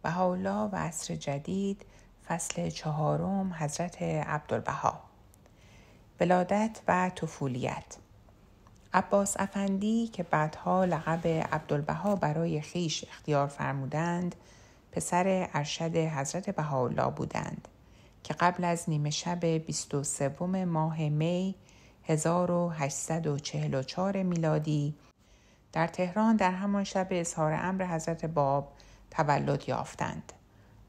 بهاءالله و عصر جدید، فصل 4، حضرت عبدالبها. ولادت و طفولیت. عباس افندی که بعدها لقب عبدالبها برای خویش اختیار فرمودند، پسر ارشد حضرت بهاءالله بودند که قبل از نیمه شب 23 ماه می 1844 میلادی در تهران در همان شب اظهار امر حضرت باب تولد یافتند.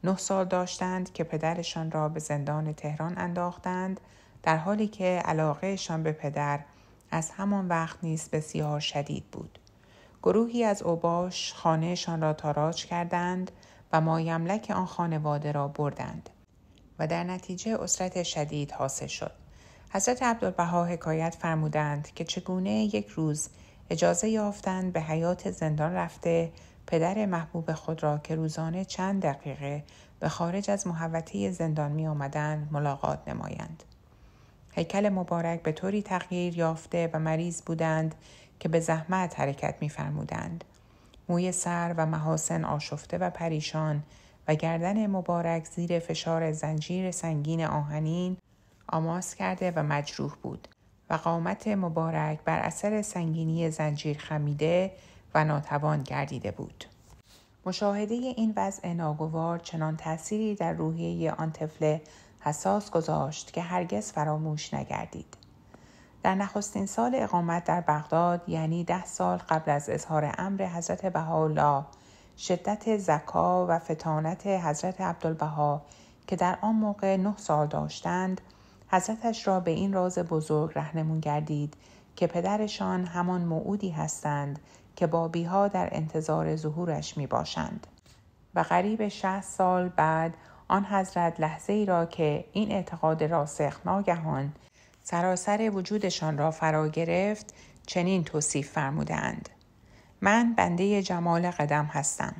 9 سال داشتند که پدرشان را به زندان تهران انداختند، در حالی که علاقهشان به پدر از همان وقت نیز بسیار شدید بود. گروهی از اوباش خانهشان را تاراج کردند و مایملک آن خانواده را بردند و در نتیجه عسرت شدید حاصل شد. حضرت عبدالبها حکایت فرمودند که چگونه یک روز اجازه یافتند به حیاط زندان رفته پدر محبوب خود را که روزانه چند دقیقه به خارج از محوطه زندان می آمدند ملاقات نمایند. هیکل مبارک به طوری تغییر یافته و مریض بودند که به زحمت حرکت می فرمودند. موی سر و محاسن آشفته و پریشان و گردن مبارک زیر فشار زنجیر سنگین آهنین آماس کرده و مجروح بود و قامت مبارک بر اثر سنگینی زنجیر خمیده و ناتوان گردیده بود. مشاهده این وضع ناگوار چنان تأثیری در روحیه آن طفل حساس گذاشت که هرگز فراموش نگردید. در نخستین سال اقامت در بغداد، یعنی 10 سال قبل از اظهار امر حضرت بهاءالله، شدت ذکا و فطانت حضرت عبدالبها که در آن موقع 9 سال داشتند، حضرتش را به این راز بزرگ رهنمون گردید که پدرشان همان موعودی هستند که بابی‌ها در انتظار ظهورش می باشند. و قریب 60 سال بعد آن حضرت لحظه‌ای را که این اعتقاد راسخ ناگهان سراسر وجودشان را فرا گرفت چنین توصیف فرمودند: من بنده جمال قدم هستم.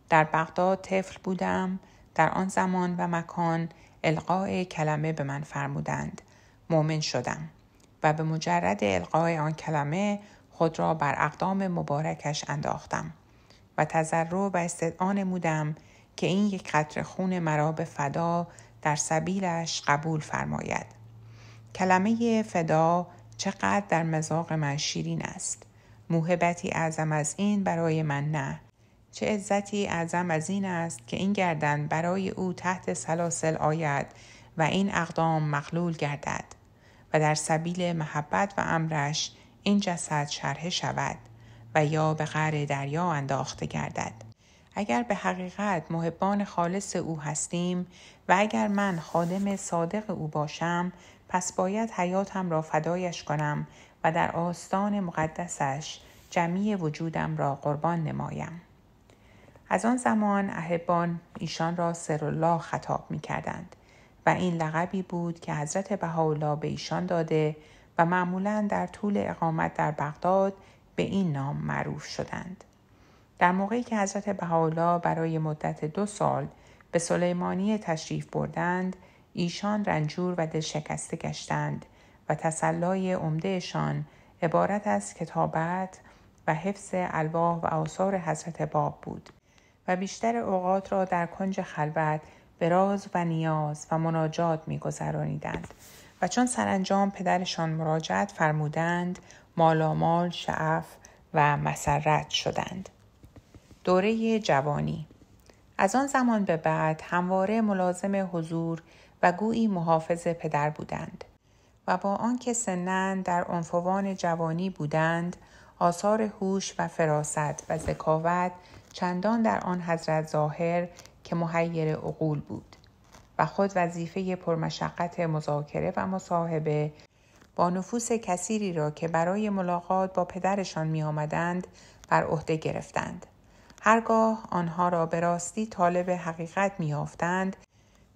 در بغداد طفل بودم. در آن زمان و مکان القاء کلمه به من فرمودند. مؤمن شدم و به مجرد القاء آن کلمه خود را بر اقدام مبارکش انداختم و تضرع و استدعا نمودم که این یک قطره خون مرا به فدا در سبیلش قبول فرماید. کلمه فدا چقدر در مذاق من شیرین است. موهبتی اعظم از این برای من نه. چه عزتی اعظم از این است که این گردن برای او تحت سلاسل آید و این اقدام مغلول گردد و در سبیل محبت و امرش این جسد شرحه شود و یا به قعر دریا انداخته گردد. اگر به حقیقت محبان خالص او هستیم و اگر من خادم صادق او باشم، پس باید حیاتم را فدایش کنم و در آستان مقدسش جمیع وجودم را قربان نمایم. از آن زمان احبان ایشان را سرالله خطاب می کردند و این لقبی بود که حضرت بهاءالله به ایشان داده و معمولاً در طول اقامت در بغداد به این نام معروف شدند. در موقعی که حضرت بهاءالله برای مدت 2 سال به سلیمانیه تشریف بردند، ایشان رنجور و دلشکسته گشتند و تسلای عمدهشان عبارت از کتابت و حفظ الواح و آثار حضرت باب بود و بیشتر اوقات را در کنج خلوت به راز و نیاز و مناجات می‌گذرانیدند و چون سرانجام پدرشان مراجعت فرمودند، مالامال شعف و مسرت شدند. دوره جوانی. از آن زمان به بعد همواره ملازم حضور و گویی محافظ پدر بودند و با آنکه سناً در عنفوان جوانی بودند، آثار هوش و فراست و ذکاوت چندان در آن حضرت ظاهر که محیر عقول بود و خود وظیفه پرمشقت مذاکره و مصاحبه با نفوس کثیری را که برای ملاقات با پدرشان می آمدند بر عهده گرفتند. هرگاه آنها را به راستی طالب حقیقت می یافتند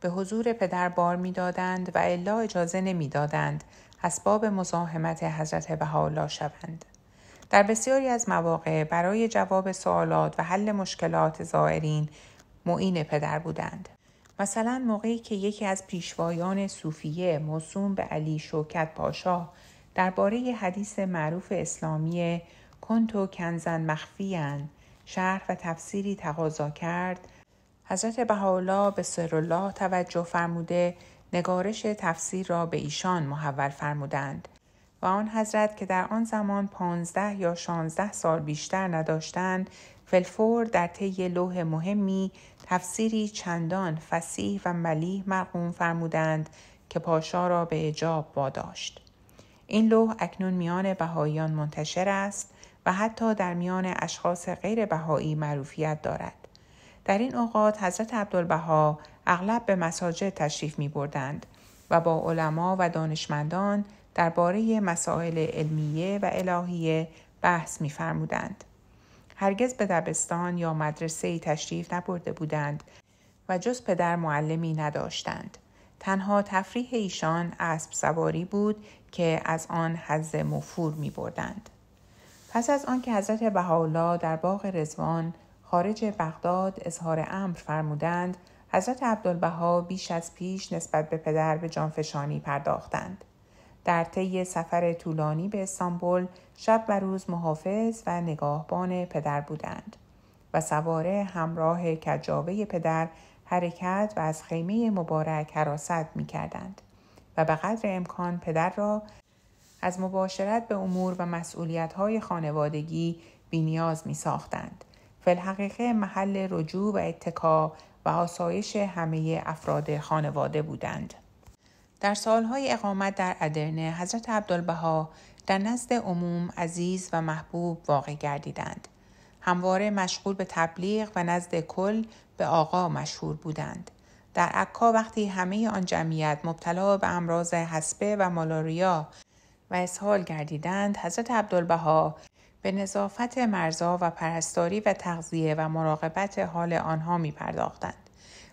به حضور پدر بار می دادند و الا اجازه نمی دادند اسباب مزاحمت حضرت بهاءالله شوند. در بسیاری از مواقع برای جواب سوالات و حل مشکلات زائرین معین پدر بودند. مثلا موقعی که یکی از پیشوایان صوفیه موسوم به علی شوکت پاشا درباره حدیث معروف اسلامی کنتو کنزن مخفیاً شرح و تفسیری تقاضا کرد، حضرت بهاءالله به سرالله توجه فرموده نگارش تفسیر را به ایشان محول فرمودند و آن حضرت که در آن زمان 15 یا 16 سال بیشتر نداشتند فی‌الفور در طی لوح مهمی تفسیری چندان فصیح و ملیح مرقوم فرمودند که پاشا را به اعجاب واداشت. این لوح اکنون میان بهائیان منتشر است و حتی در میان اشخاص غیر بهایی معروفیت دارد. در این اوقات حضرت عبدالبها اغلب به مساجد تشریف می بردند و با علما و دانشمندان درباره مسائل علمیه و الهیه بحث می فرمودند. هرگز به دبستان یا مدرسه‌ای تشریف نبرده بودند و جز پدر معلمی نداشتند. تنها تفریح ایشان اسب سواری بود که از آن حظ موفور می بردند. پس از آن که حضرت بهاءالله در باغ رضوان خارج بغداد اظهار امر فرمودند، حضرت عبدالبها بیش از پیش نسبت به پدر به جانفشانی پرداختند. در طی سفر طولانی به استانبول شب و روز محافظ و نگاهبان پدر بودند و سواره همراه کجاوه پدر حرکت و از خیمه مبارک حراست می کردند و به قدر امکان پدر را از مباشرت به امور و مسئولیت‌های خانوادگی بی‌نیاز می ساختند. فی الحقیقه محل رجوع و اتکا و آسایش همه افراد خانواده بودند. در سالهای اقامت در ادرنه حضرت عبدالبها در نزد عموم عزیز و محبوب واقع گردیدند. همواره مشغول به تبلیغ و نزد کل به آقا مشهور بودند. در عکا وقتی همه آن جمعیت مبتلا به امراض حصبه و مالاریا و اسهال گردیدند، حضرت عبدالبها به نظافت مرزا و پرستاری و تغذیه و مراقبت حال آنها می پرداختند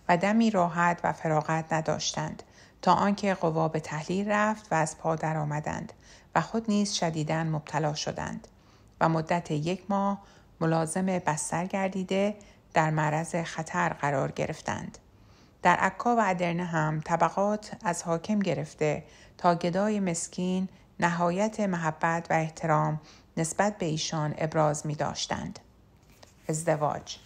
و دمی راحت و فراغت نداشتند تا آنکه قوا به تحلیل رفت و از پا در آمدند و خود نیز شدیداً مبتلا شدند و مدت 1 ماه ملازم بستر گردیده در معرض خطر قرار گرفتند. در عکا و ادرنه هم طبقات از حاکم گرفته تا گدای مسکین نهایت محبت و احترام نسبت به ایشان ابراز می داشتند. ازدواج.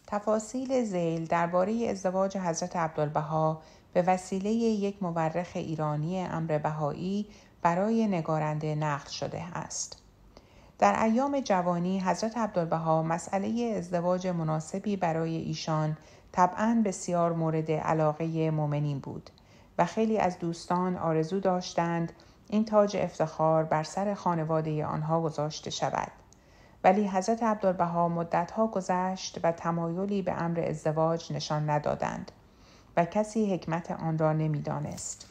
تفاصیل ذیل درباره ازدواج حضرت عبدالبها به وسیله یک مورخ ایرانی امر بهایی برای نگارنده نقل شده است. در ایام جوانی حضرت عبدالبها مسئله ازدواج مناسبی برای ایشان طبعاً بسیار مورد علاقه مؤمنین بود و خیلی از دوستان آرزو داشتند این تاج افتخار بر سر خانواده آنها گذاشته شود. ولی حضرت عبدالبها مدتها گذشت و تمایلی به امر ازدواج نشان ندادند و کسی حکمت آن را نمی‌دانست.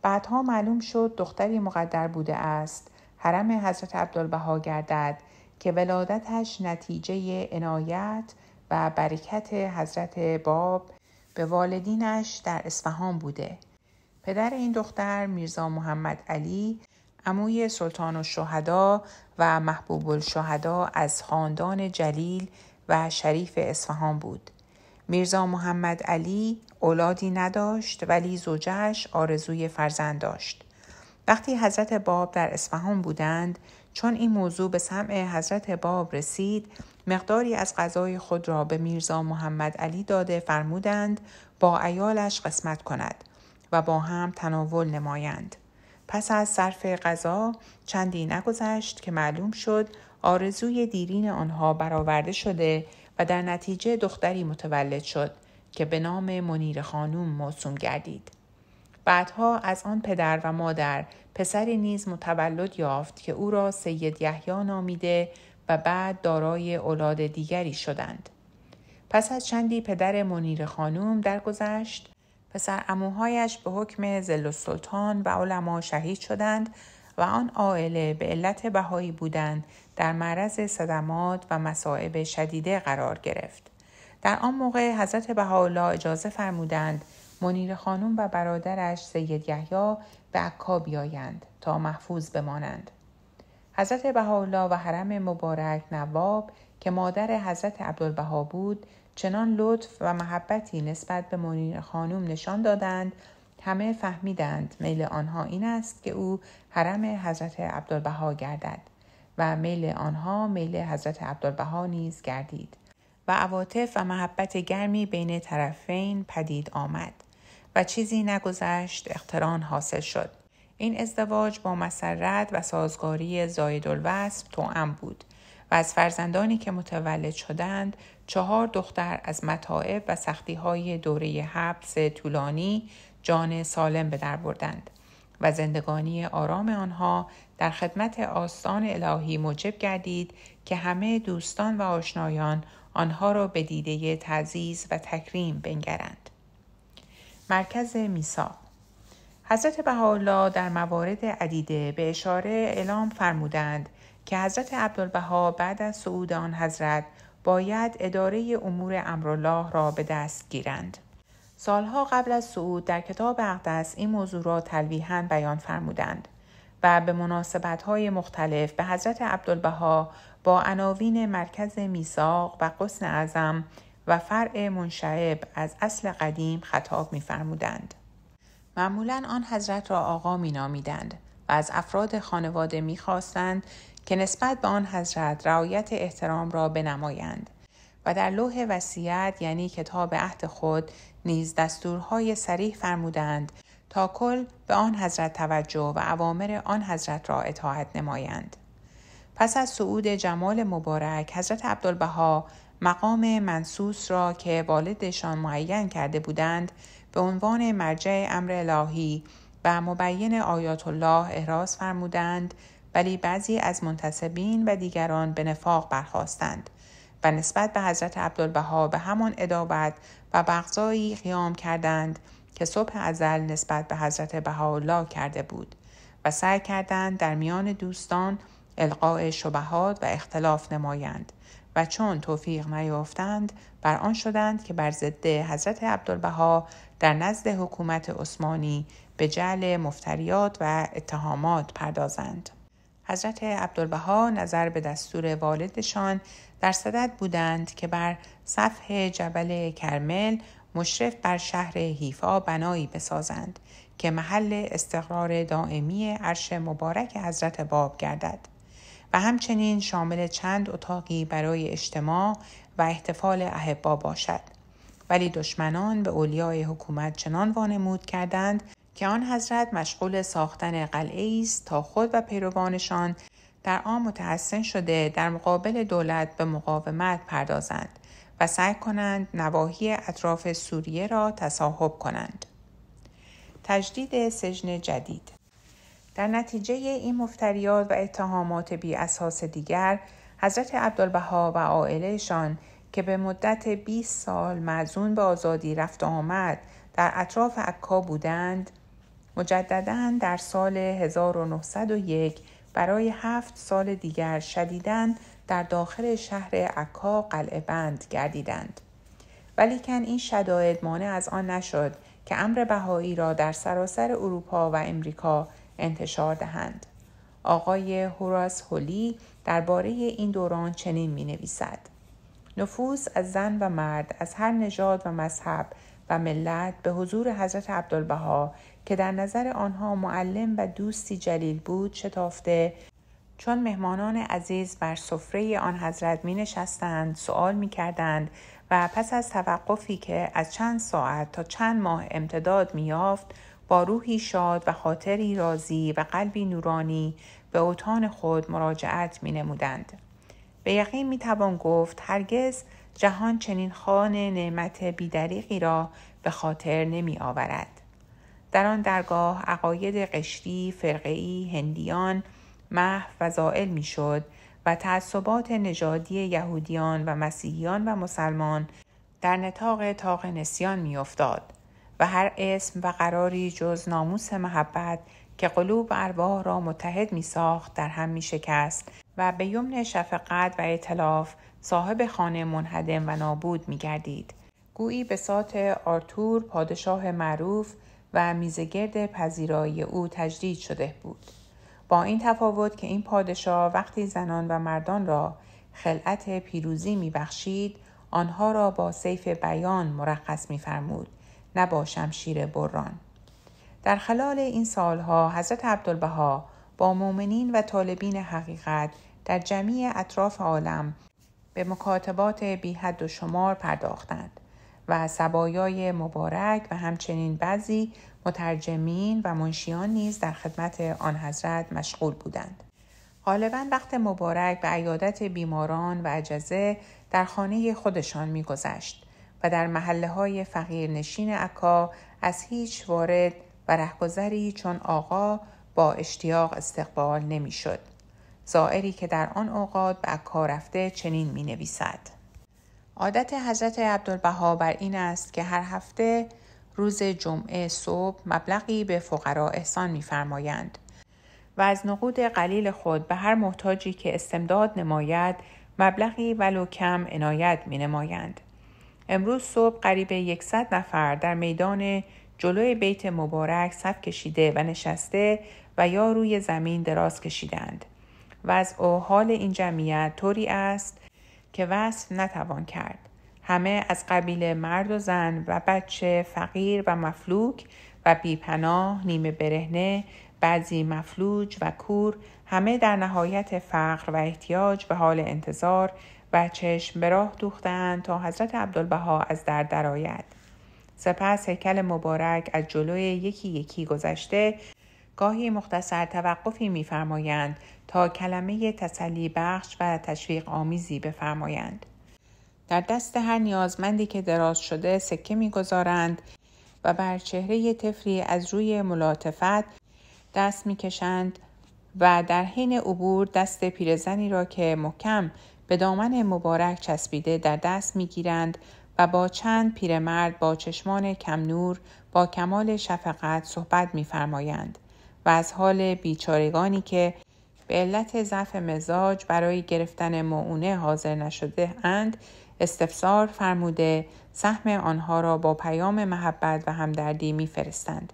بعدها معلوم شد دختری مقدر بوده است حرم حضرت عبدالبها گردد که ولادتش نتیجه عنایت و برکت حضرت باب به والدینش در اصفهان بوده. پدر این دختر میرزا محمد علی عموی سلطان الشهدا و محبوب الشهدا از خاندان جلیل و شریف اصفهان بود. میرزا محمد علی اولادی نداشت ولی زوجه‌اش آرزوی فرزند داشت. وقتی حضرت باب در اصفهان بودند، چون این موضوع به سمع حضرت باب رسید، مقداری از غذای خود را به میرزا محمد علی داده فرمودند با عیالش قسمت کند و با هم تناول نمایند. پس از صرف غذا چندی نگذشت که معلوم شد آرزوی دیرین آنها برآورده شده و در نتیجه دختری متولد شد که به نام منیر خانوم موسوم گردید. بعدها از آن پدر و مادر پسری نیز متولد یافت که او را سید یحیی نامیده و بعد دارای اولاد دیگری شدند. پس از چندی پدر منیر خانوم درگذشت، پسر عموهایش به حکم ظل السلطان و علما شهید شدند و آن عائله به علت بهایی بودن در معرض صدمات و مصائب شدیده قرار گرفت. در آن موقع حضرت بهاءالله اجازه فرمودند منیر خانوم و برادرش سید یحیی به عکا بیایند تا محفوظ بمانند. حضرت بهاءالله و حرم مبارک نواب که مادر حضرت عبدالبها بود چنان لطف و محبتی نسبت به منیر خانوم نشان دادند همه فهمیدند میل آنها این است که او حرم حضرت عبدالبها گردد و میل آنها میل حضرت عبدالبها نیز گردید و عواطف و محبت گرمی بین طرفین پدید آمد و چیزی نگذشت اقتران حاصل شد. این ازدواج با مسرت و سازگاری زایدالوصف توأم بود و از فرزندانی که متولد شدند 4 دختر از متاعب و سختی‌های دوره حبس طولانی جان سالم به در بردند و زندگانی آرام آنها در خدمت آستان الهی موجب گردید که همه دوستان و آشنایان آنها را به دیده تعزیز و تکریم بنگرند. مرکز میثاق. حضرت بهاءالله در موارد عدیده به اشاره اعلام فرمودند که حضرت عبدالبها بعد از صعود آن حضرت باید اداره امور امرالله را به دست گیرند. سالها قبل از صعود در کتاب اقدس این موضوع را تلویحاً بیان فرمودند و به مناسبت‌های مختلف به حضرت عبدالبها با عناوین مرکز میثاق و غصن اعظم و فرع منشعب از اصل قدیم خطاب می‌فرمودند. معمولاً آن حضرت را آقا می‌نامیدند و از افراد خانواده می‌خواستند که نسبت به آن حضرت رعایت احترام را بنمایند و در لوح وصیت یعنی کتاب عهد خود نیز دستورهای صریح فرمودند تا کل به آن حضرت توجه و اوامر آن حضرت را اطاعت نمایند. پس از صعود جمال مبارک حضرت عبدالبها مقام منصوص را که والدشان معین کرده بودند به عنوان مرجع امر الهی و مبین آیات الله احراز فرمودند، ولی بعضی از منتسبین و دیگران به نفاق برخاستند و نسبت به حضرت عبدالبها به همان ادابت و بغضایی قیام کردند که صبح ازل نسبت به حضرت بهاءالله کرده بود و سعی کردند در میان دوستان القاء شبهات و اختلاف نمایند و چون توفیق نیافتند بر آن شدند که بر ضد حضرت عبدالبها در نزد حکومت عثمانی به جعل مفتریات و اتهامات پردازند. حضرت عبدالبها نظر به دستور والدشان در صدد بودند که بر سفح جبل کرمل مشرف بر شهر حیفا بنایی بسازند که محل استقرار دائمی عرش مبارک حضرت باب گردد و همچنین شامل چند اتاقی برای اجتماع و احتفال احبا باشد. ولی دشمنان به اولیای حکومت چنان وانمود کردند که آن حضرت مشغول ساختن قلعه‌ای است تا خود و پیروانشان در آن متحصن شده در مقابل دولت به مقاومت پردازند و سعی کنند نواحی اطراف سوریه را تصاحب کنند. تجدید سجن جدید. در نتیجه این مفتریات و اتهامات بی اساس دیگر، حضرت عبدالبها و عائله‌شان که به مدت 20 سال معزون به آزادی رفت و آمد در اطراف عکا بودند، مجدداً در سال 1901 برای 7 سال دیگر شدیداً در داخل شهر عکا قلعه بند گردیدند. ولیکن این شدائد مانع از آن نشد که امر بهایی را در سراسر اروپا و امریکا انتشار دهند. آقای هوراس هولی درباره این دوران چنین می‌نویسد: نفوس از زن و مرد از هر نژاد و مذهب و ملت به حضور حضرت عبدالبها که در نظر آنها معلم و دوستی جلیل بود شتافته، چون مهمانان عزیز بر سفره آن حضرت می نشستند سؤال می کردند و پس از توقفی که از چند ساعت تا چند ماه امتداد می یافت با روحی شاد و خاطری راضی و قلبی نورانی به اوطان خود مراجعت می نمودند. به یقین می توان گفت هرگز جهان چنین خوان نعمت بیدریغی را به خاطر نمی آورد. در آن درگاه عقاید قشری، فرقه‌ای، هندیان محو و زائل می شد و تعصبات نژادی یهودیان و مسیحیان و مسلمان در نطاق طاق نسیان می افتاد و هر اسم و قراری جز ناموس محبت که قلوب و ارواح را متحد می ساخت در هم می شکست و به یمن شفقت و ائتلاف صاحب خانه منهدم و نابود می گردید. گویی بساط آرتور پادشاه معروف و میزگرد پذیرایی او تجدید شده بود. با این تفاوت که این پادشاه وقتی زنان و مردان را خلعت پیروزی می بخشید، آنها را با سیف بیان مرخص می فرمود، نه با شمشیر بران. در خلال این سالها حضرت عبدالبها با مؤمنین و طالبین حقیقت در جمیع اطراف عالم به مکاتبات بی حد و شمار پرداختند و صبایای مبارک و همچنین بعضی مترجمین و منشیان نیز در خدمت آن حضرت مشغول بودند. غالباً وقت مبارک به عیادت بیماران و عجزه در خانه خودشان می‌گذشت و در محله‌های فقیرنشین عکا از هیچ وارد و رهگذری چون آقا با اشتیاق استقبال نمی‌شد. زائری که در آن اوقات به عکا رفته چنین می‌نویسد: عادت حضرت عبدالبها بر این است که هر هفته روز جمعه صبح مبلغی به فقرا احسان می‌فرمایند و از نقود قلیل خود به هر محتاجی که استمداد نماید مبلغی ولو کم عنایت می‌نمایند. امروز صبح قریب 100 نفر در میدان جلوی بیت مبارک صف کشیده و نشسته و یا روی زمین دراز کشیدند. وضع و حال این جمعیت طوری است که وصف نتوان کرد. همه از قبیل مرد و زن و بچه، فقیر و مفلوک و بیپناه، نیمه برهنه، بعضی مفلوج و کور، همه در نهایت فقر و احتیاج به حال انتظار و چشم به راه دوختند تا حضرت عبدالبها از در درآید. سپس هیکل مبارک از جلوی یکی یکی گذشته گاهی مختصر توقفی می‌فرمایند تا کلمه تسلی بخش و تشویق آمیزی بفرمایند. در دست هر نیازمندی که دراز شده سکه می‌گذارند و بر چهره طفلی از روی ملاطفت دست می‌کشند و در حین عبور دست پیرزنی را که محکم به دامن مبارک چسبیده در دست می‌گیرند و با چند پیرمرد با چشمان کم نور با کمال شفقت صحبت می‌فرمایند و از حال بیچارگانی که به علت ضعف مزاج برای گرفتن مؤونه حاضر نشده اند استفسار فرموده سهم آنها را با پیام محبت و همدردی می‌فرستند.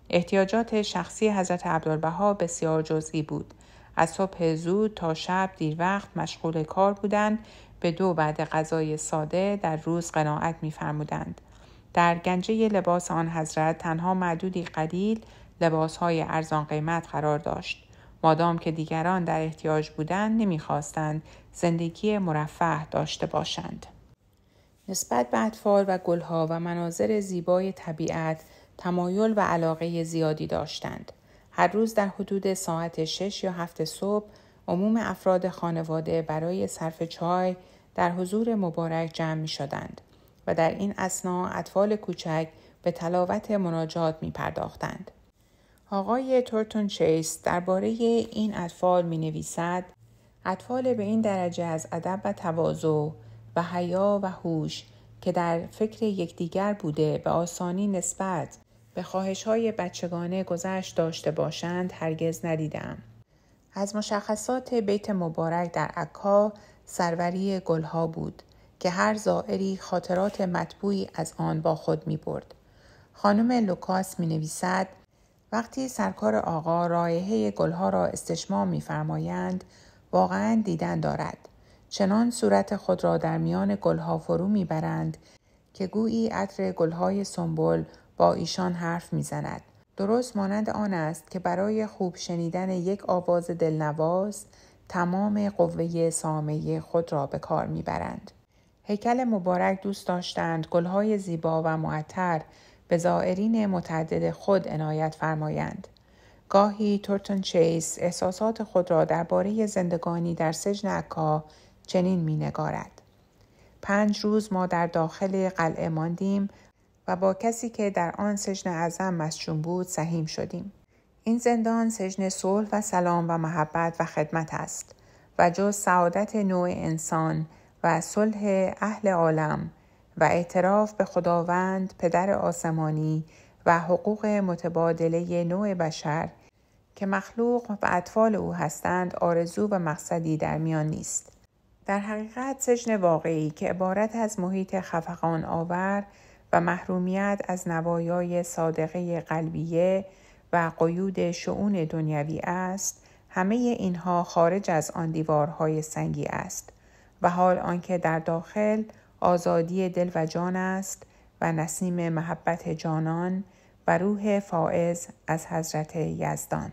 احتیاجات شخصی حضرت عبدالبها بسیار جزئی بود. از صبح زود تا شب دیر وقت مشغول کار بودند. به 2 بعد غذای ساده در روز قناعت می‌فرمودند. در گنجه لباس آن حضرت تنها معدودی قلیل لباس‌های ارزان قیمت قرار داشت. مادام که دیگران در احتیاج بودند نمی‌خواستند زندگی مرفه داشته باشند. نسبت به اطفال و گلها و مناظر زیبای طبیعت تمایل و علاقه زیادی داشتند. هر روز در حدود ساعت 6 یا 7 صبح عموم افراد خانواده برای صرف چای در حضور مبارک جمع می شدند و در این اثنا اطفال کوچک به تلاوت مناجات می پرداختند. آقای تورتون چیس درباره این اطفال می نویسد: اطفال به این درجه از ادب و تواضع و حیا و هوش که در فکر یکدیگر بوده به آسانی نسبت به خواهش‌های بچگانه گذشت داشته باشند هرگز ندیدم. از مشخصات بیت مبارک در عکا سروری گلها بود که هر زائری خاطرات مطبوعی از آن با خود می برد. خانم لوکاس می نویسد: وقتی سرکار آقا رایحه گلها را استشمام می فرمایند واقعاً دیدن دارد. چنان صورت خود را در میان گلها فرو می برند که گویی عطر گلهای سنبل با ایشان حرف می زند. درست مانند آن است که برای خوب شنیدن یک آواز دلنواز تمام قوه سامعه خود را به کار می برند. هیکل مبارک دوست داشتند گلهای زیبا و معطر به زائرین متعدد خود عنایت فرمایند. گاهی تورتون چیس احساسات خود را درباره زندگانی در سجن عکا چنین می نگارد: 5 روز ما در داخل قلعه ماندیم و با کسی که در آن سجن اعظم مسجون بود سهیم شدیم. این زندان سجن صلح و سلام و محبت و خدمت است و جز سعادت نوع انسان و صلح اهل عالم و اعتراف به خداوند پدر آسمانی و حقوق متبادله نوع بشر که مخلوق و اطفال او هستند آرزو و مقصدی در میان نیست. در حقیقت سجن واقعی که عبارت از محیط خفقان آور و محرومیت از نوایای صادقه قلبیه و قیود شؤون دنیوی است، همه اینها خارج از آن دیوارهای سنگی است و حال آنکه در داخل آزادی دل و جان است و نسیم محبت جانان و روح فائز از حضرت یزدان.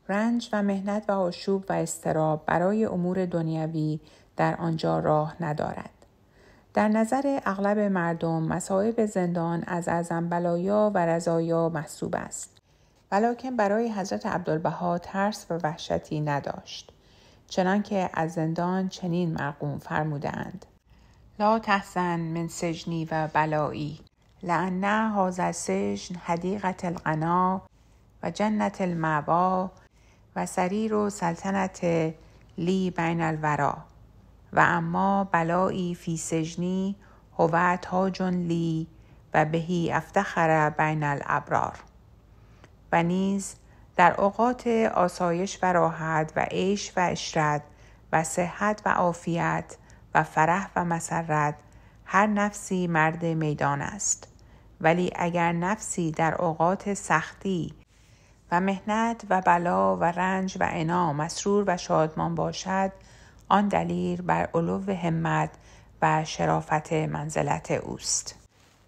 رنج و محنت و آشوب و اضطراب برای امور دنیوی در آنجا راه ندارد. در نظر اغلب مردم مصائب زندان از اعظم بلایا و رضایا محسوب است. ولکن برای حضرت عبدالبها ترس و وحشتی نداشت. چنانکه از زندان چنین مرقوم فرمودند: لا تحزن من سجنی و بلایی لأن هذا السجن حدیقة الغنا و جنت المأوی و سریر سلطنت لی بین الورا و اما بلایی فی سجنی هو تاج لی و بهی افتخر بین الابرار. و نیز در اوقات آسایش و راحت و عیش و عشرت و صحت و عافیت و فرح و مسرت هر نفسی مرد میدان است. ولی اگر نفسی در اوقات سختی و محنت و بلا و رنج و عنا مسرور و شادمان باشد، آن دلیل بر علو همت و شرافت منزلت اوست.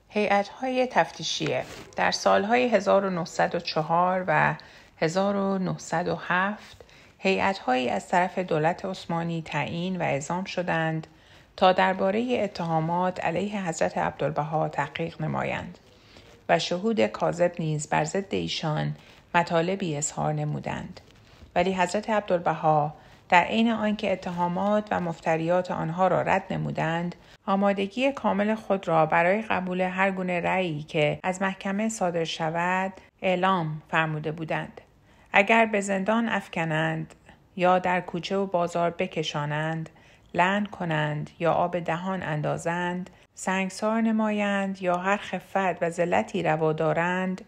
هیئت‌های تفتیشیه در سالهای 1904 و 1907 هیئت‌هایی از طرف دولت عثمانی تعیین و اعزام شدند تا درباره اتهامات علیه حضرت عبدالبها تحقیق نمایند و شهود کاذب نیز بر ضد ایشان مطالبی اظهار نمودند. ولی حضرت عبدالبها در عین آنکه اتهامات و مفتریات آنها را رد نمودند، آمادگی کامل خود را برای قبول هر گونه رأیی که از محکمه صادر شود اعلام فرموده بودند. اگر به زندان افکنند یا در کوچه و بازار بکشانند، لعن کنند یا آب دهان اندازند، سنگسار نمایند یا هر خفت و ذلتی روا دارند،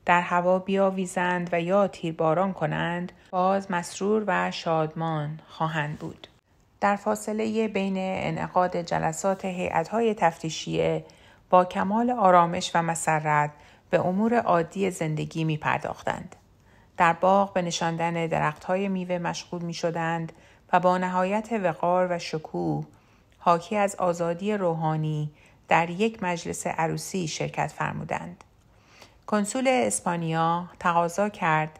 در هوا بیاویزند و یا تیرباران کنند، باز مسرور و شادمان خواهند بود. در فاصله بین انعقاد جلسات هیئت‌های تفتیشیه با کمال آرامش و مسرت به امور عادی زندگی می پرداختند. در باغ به نشاندن درخت‌های میوه مشغول می شدند و با نهایت وقار و شکوه حاکی از آزادی روحانی در یک مجلس عروسی شرکت فرمودند. کنسول اسپانیا تقاضا کرد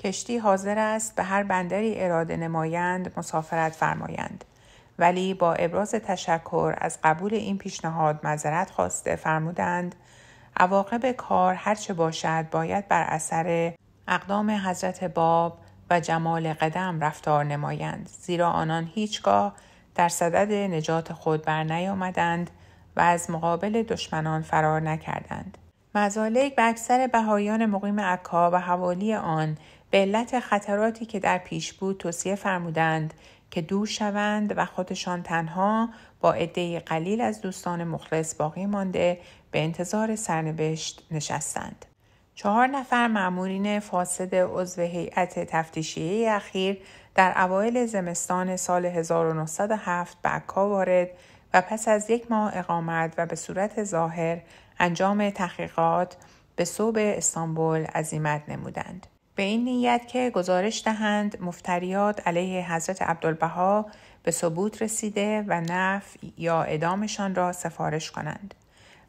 کشتی حاضر است به هر بندری اراده نمایند مسافرت فرمایند، ولی با ابراز تشکر از قبول این پیشنهاد معذرت خواسته فرمودند عواقب کار هرچه باشد باید بر اثر اقدام حضرت باب و جمال قدم رفتار نمایند، زیرا آنان هیچگاه در صدد نجات خود بر نیامدند و از مقابل دشمنان فرار نکردند. مزالک به اکثر بهایان مقیم عکا و حوالی آن به علت خطراتی که در پیش بود توصیه فرمودند که دور شوند و خودشان تنها با عده‌ای قلیل از دوستان مخلص باقی مانده به انتظار سرنوشت نشستند. 4 نفر مأمورین فاسد عضو هیئت تفتیشیه اخیر در اوایل زمستان سال 1907 به عکا وارد و پس از 1 ماه اقامت و به صورت ظاهر انجام تحقیقات به صوب استانبول عزیمت نمودند. به این نیت که گزارش دهند مفتریات علیه حضرت عبدالبها به ثبوت رسیده و نفی یا اعدامشان را سفارش کنند.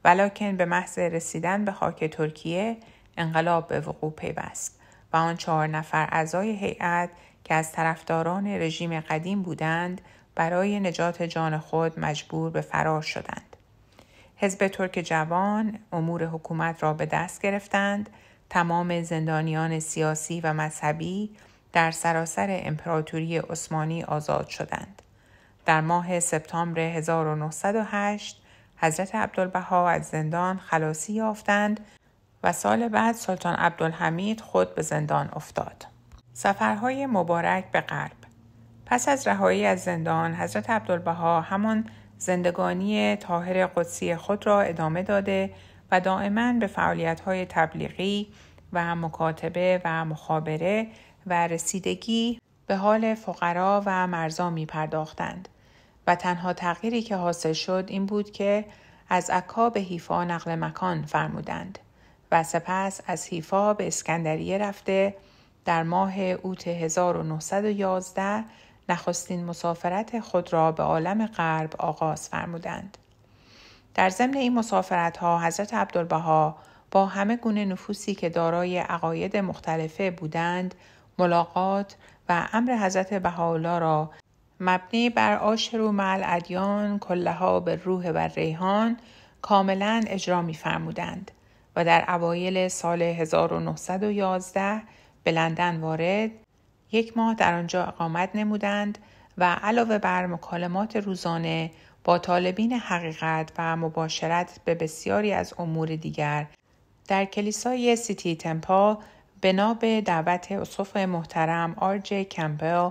ولکن به محض رسیدن به خاک ترکیه انقلاب به وقوع پیوست و آن 4 نفر اعضای هیئت که از طرفداران رژیم قدیم بودند برای نجات جان خود مجبور به فرار شدند. حزب ترک جوان امور حکومت را به دست گرفتند. تمام زندانیان سیاسی و مذهبی در سراسر امپراتوری عثمانی آزاد شدند. در ماه سپتامبر 1908 حضرت عبدالبها از زندان خلاصی یافتند و سال بعد سلطان عبدالحمید خود به زندان افتاد. سفرهای مبارک به غرب. پس از رهایی از زندان حضرت عبدالبها همان زندگانی طاهر قدسی خود را ادامه داده و دائما به فعالیت‌های تبلیغی و مکاتبه و مخابره و رسیدگی به حال فقرا و مرزا می پرداختند و تنها تغییری که حاصل شد این بود که از عکا به حیفا نقل مکان فرمودند و سپس از حیفا به اسکندریه رفته در ماه اوت 1911 نخستین مسافرت خود را به عالم غرب آغاز فرمودند. در ضمن این مسافرت‌ها حضرت عبدالبها با همه گونه نفوسی که دارای عقاید مختلفه بودند ملاقات و امر حضرت بهاءالله را مبنی بر آشروا مع الادیان کلها بالروح و ریحان کاملا اجرا می‌فرمودند و در اوایل سال 1911 به لندن وارد 1 ماه در آنجا اقامت نمودند و علاوه بر مکالمات روزانه با طالبین حقیقت و مباشرت به بسیاری از امور دیگر در کلیسای سیتی تمپل بنا به دعوت اسقف محترم آرجی کمپبل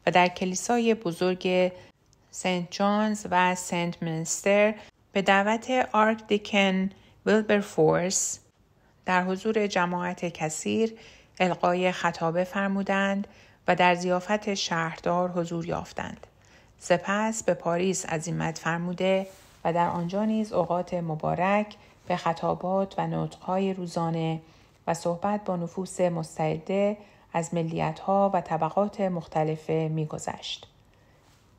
و در کلیسای بزرگ سنت جانز و سنت منستر به دعوت آرکدیکن ویلبرفورس در حضور جماعت کثیر القای خطابه فرمودند و در ضیافت شهردار حضور یافتند. سپس به پاریس عزیمت فرموده و در آنجا نیز اوقات مبارک به خطابات و نطق‌های روزانه و صحبت با نفوس مستعده از ملیت‌ها و طبقات مختلفه می‌گذشت.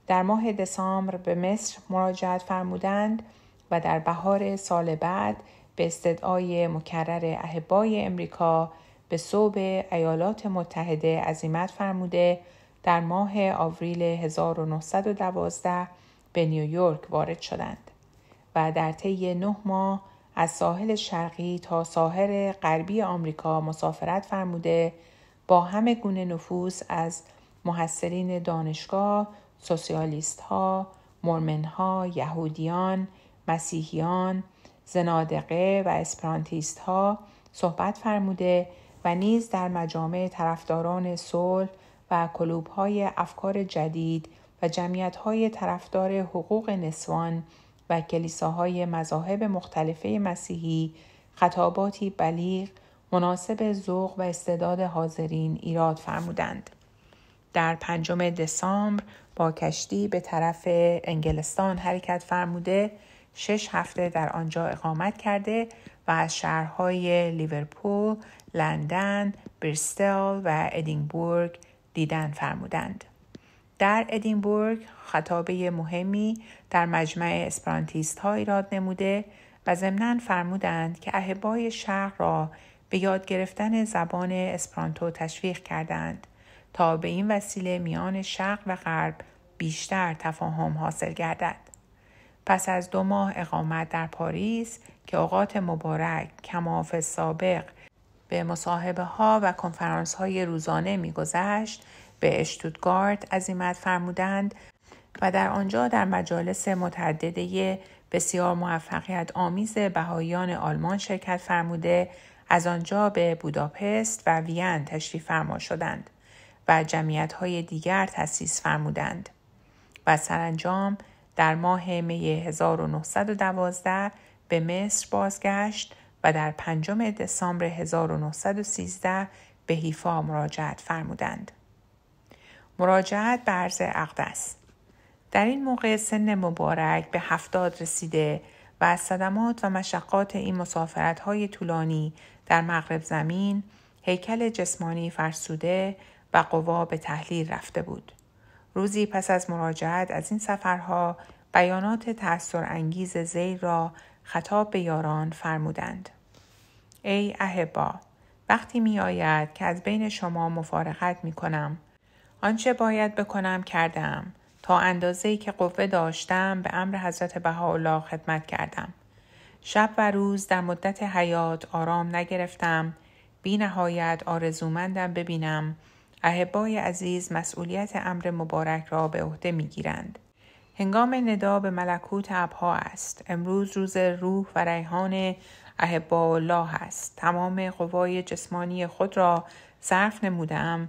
در ماه دسامبر به مصر مراجعت فرمودند و در بهار سال بعد به استدعای مکرر احبای امریکا به صوب ایالات متحده عزیمت فرموده در ماه آوریل 1912 به نیویورک وارد شدند و در طی 9 ماه از ساحل شرقی تا ساحل غربی آمریکا مسافرت فرموده با همه گونه نفوس از محصلین دانشگاه، سوسیالیست ها، مورمن ها، یهودیان، مسیحیان، زنادقه و اسپرانتیست ها صحبت فرموده و نیز در مجامع طرفداران صلح و کلوب های افکار جدید و جمعیت های طرفدار حقوق نسوان و کلیساهای مذاهب مختلفه مسیحی خطاباتی بلیغ مناسب ذوق و استعداد حاضرین ایراد فرمودند. در 5 دسامبر با کشتی به طرف انگلستان حرکت فرموده 6 هفته در آنجا اقامت کرده و از شهرهای لیورپول، لندن، بریستول و ادینبورگ دیدن فرمودند. در ادینبورگ خطابه مهمی در مجمع اسپرانتیست ها ایراد نموده و ضمناً فرمودند که احبای شهر را به یاد گرفتن زبان اسپرانتو تشویق کردند تا به این وسیله میان شرق و غرب بیشتر تفاهم حاصل گردد. پس از 2 ماه اقامت در پاریس که اوقات مبارک کما فی السابق به مصاحبه ها و کنفرانس های روزانه می‌گذشت، به اشتوتگارت عزیمت فرمودند و در آنجا در مجالس متعدده بسیار موفقیت آمیز بهائیان آلمان شرکت فرموده از آنجا به بوداپست و وین تشریف فرما شدند و جمعیت‌های دیگر تأسیس فرمودند و سرانجام در ماه می 1912 به مصر بازگشت و در 5 دسامبر 1913 به حیفا مراجعت فرمودند. مراجعت به ارض اقدس. در این موقع سن مبارک به 70 رسیده و از صدمات و مشقات این مسافرت‌های طولانی در مغرب زمین هیکل جسمانی فرسوده و قوا به تحلیل رفته بود. روزی پس از مراجعت از این سفرها بیانات تأثرانگیز زیر را خطاب به یاران فرمودند. ای احبا، وقتی می آید که از بین شما مفارقت می کنم. آنچه باید بکنم کردم. تا اندازه‌ای که قوه داشتم به امر حضرت بهاءالله خدمت کردم. شب و روز در مدت حیات آرام نگرفتم. بی نهایت آرزومندم ببینم احبای عزیز مسئولیت امر مبارک را به عهده می‌گیرند. هنگام ندا به ملکوت ابها است. امروز روز روح و ریحان احباء الله است. تمام قوای جسمانی خود را صرف نمودم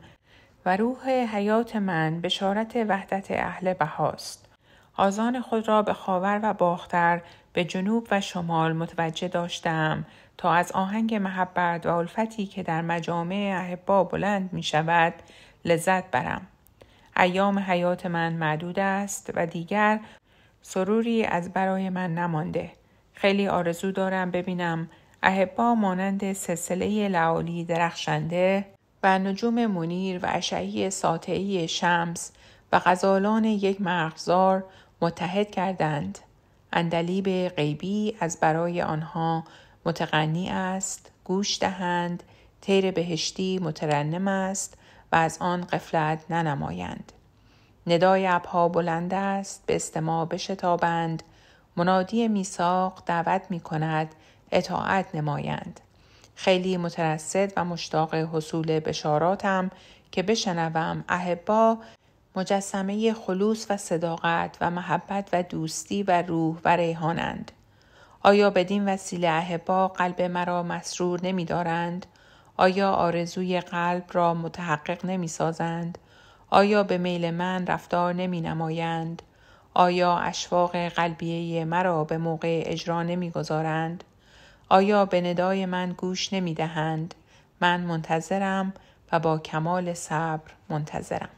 و روح حیات من بشارت وحدت اهل بهاست. آذان خود را به خاور و باختر به جنوب و شمال متوجه داشتم تا از آهنگ محبت و الفتی که در مجامع احبا بلند می شود لذت برم. ایام حیات من معدود است و دیگر سروری از برای من نمانده. خیلی آرزو دارم ببینم احبا مانند سلسله لعالی درخشنده و نجوم منیر و اشعهی ساطعی شمس و غزالان یک مرغزار متحد کردند. عندلیب غیبی از برای آنها متغنی است، گوش دهند، طیر بهشتی مترنم است و از آن غفلت ننمایند. ندای ابرها بلند است، به استماع بشتابند. منادی میثاق دعوت می کند اطاعت نمایند. خیلی مترصد و مشتاق حصول بشاراتم که بشنوم احبا مجسمه خلوص و صداقت و محبت و دوستی و روح و ریحانند. آیا بدین وسیله احبا قلب مرا مسرور نمی دارند؟ آیا آرزوی قلب را متحقق نمی سازند؟ آیا به میل من رفتار نمی نمایند؟ آیا اشواق قلبیه مرا به موقع اجرا نمی گذارند؟ آیا به ندای من گوش نمی دهند؟ من منتظرم و با کمال صبر منتظرم.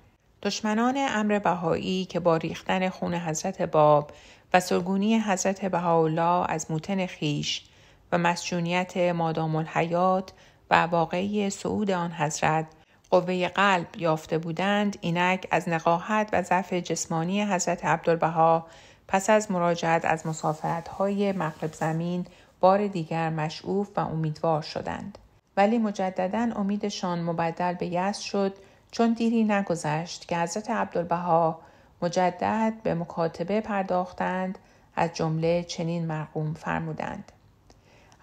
دشمنان امر بهایی که با ریختن خون حضرت باب و سرگونی حضرت بهاءالله از موطن خویش و مسجونیت مادام الحیات و واقعی صعود آن حضرت قوه قلب یافته بودند، اینک از نقاهت و ضعف جسمانی حضرت عبدالبها پس از مراجعت از مسافرت‌های مغرب زمین بار دیگر مشعوف و امیدوار شدند. ولی مجدداً امیدشان مبدل به یأس شد، چون دیری نگذشت که حضرت عبدالبها مجدد به مکاتبه پرداختند، از جمله چنین مرقوم فرمودند: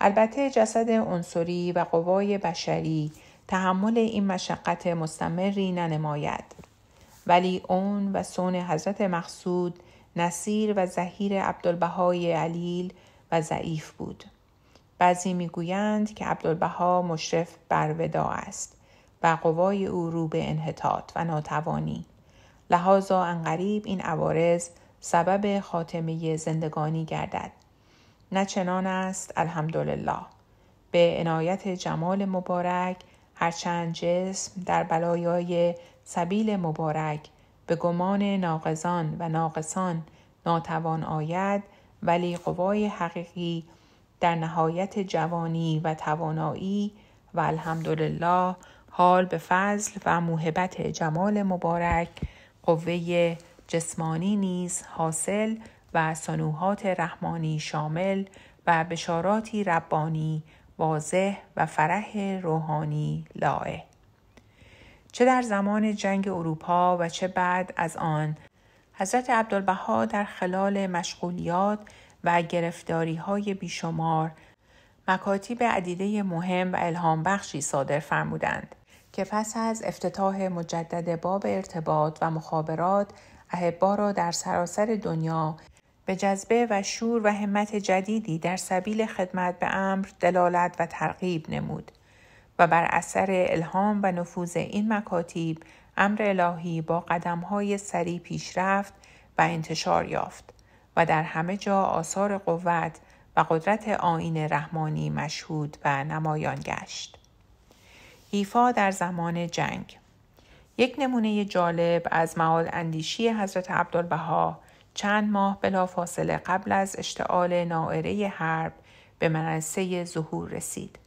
البته جسد عنصری و قوای بشری تحمل این مشقت مستمری ننماید، ولی اون و صون حضرت مقصود نصیر و ظهیر عبدالبهای علیل و ضعیف بود. بعضی میگویند که عبدالبها مشرف بر وداع است و قوای او رو به انحطاط و ناتوانی. لحاظا عنقریب این عوارض سبب خاتمه زندگانی گردد. نه چنان است الحمدلله. به عنایت جمال مبارک هرچند جسم در بلایای سبیل مبارک به گمان ناقضان و ناقصان ناتوان آید، ولی قوای حقیقی در نهایت جوانی و توانایی و الحمدلله حال به فضل و موهبت جمال مبارک قوه جسمانی نیز حاصل و صنوحات رحمانی شامل و بشاراتی ربانی واضح و فرح روحانی لائح. چه در زمان جنگ اروپا و چه بعد از آن، حضرت عبدالبها در خلال مشغولیات و گرفتاری‌های بیشمار مکاتیب عدیده مهم و الهام بخشی صادر فرمودند که پس از افتتاح مجدد باب ارتباط و مخابرات احبا را در سراسر دنیا به جذبه و شور و همت جدیدی در سبیل خدمت به امر دلالت و ترغیب نمود و بر اثر الهام و نفوذ این مکاتیب امر الهی با قدم‌های سریع پیش رفت و انتشار یافت و در همه جا آثار قوت و قدرت آیین رحمانی مشهود و نمایان گشت. حیفا در زمان جنگ. یک نمونه جالب از معال اندیشی حضرت عبدالبها چند ماه بلافاصله قبل از اشتعال نائره حرب به منصه ظهور رسید.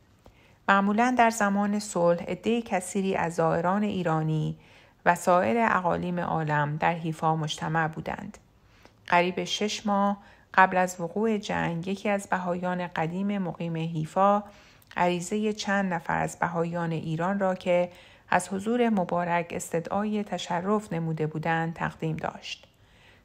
معمولاً در زمان صلح عده کثیری از زائران ایرانی و سایر اقالیم عالم در حیفا مجتمع بودند. قریب 6 ماه قبل از وقوع جنگ یکی از بهایان قدیم مقیم حیفا عریضه چند نفر از بهایان ایران را که از حضور مبارک استدعای تشرف نموده بودند تقدیم داشت.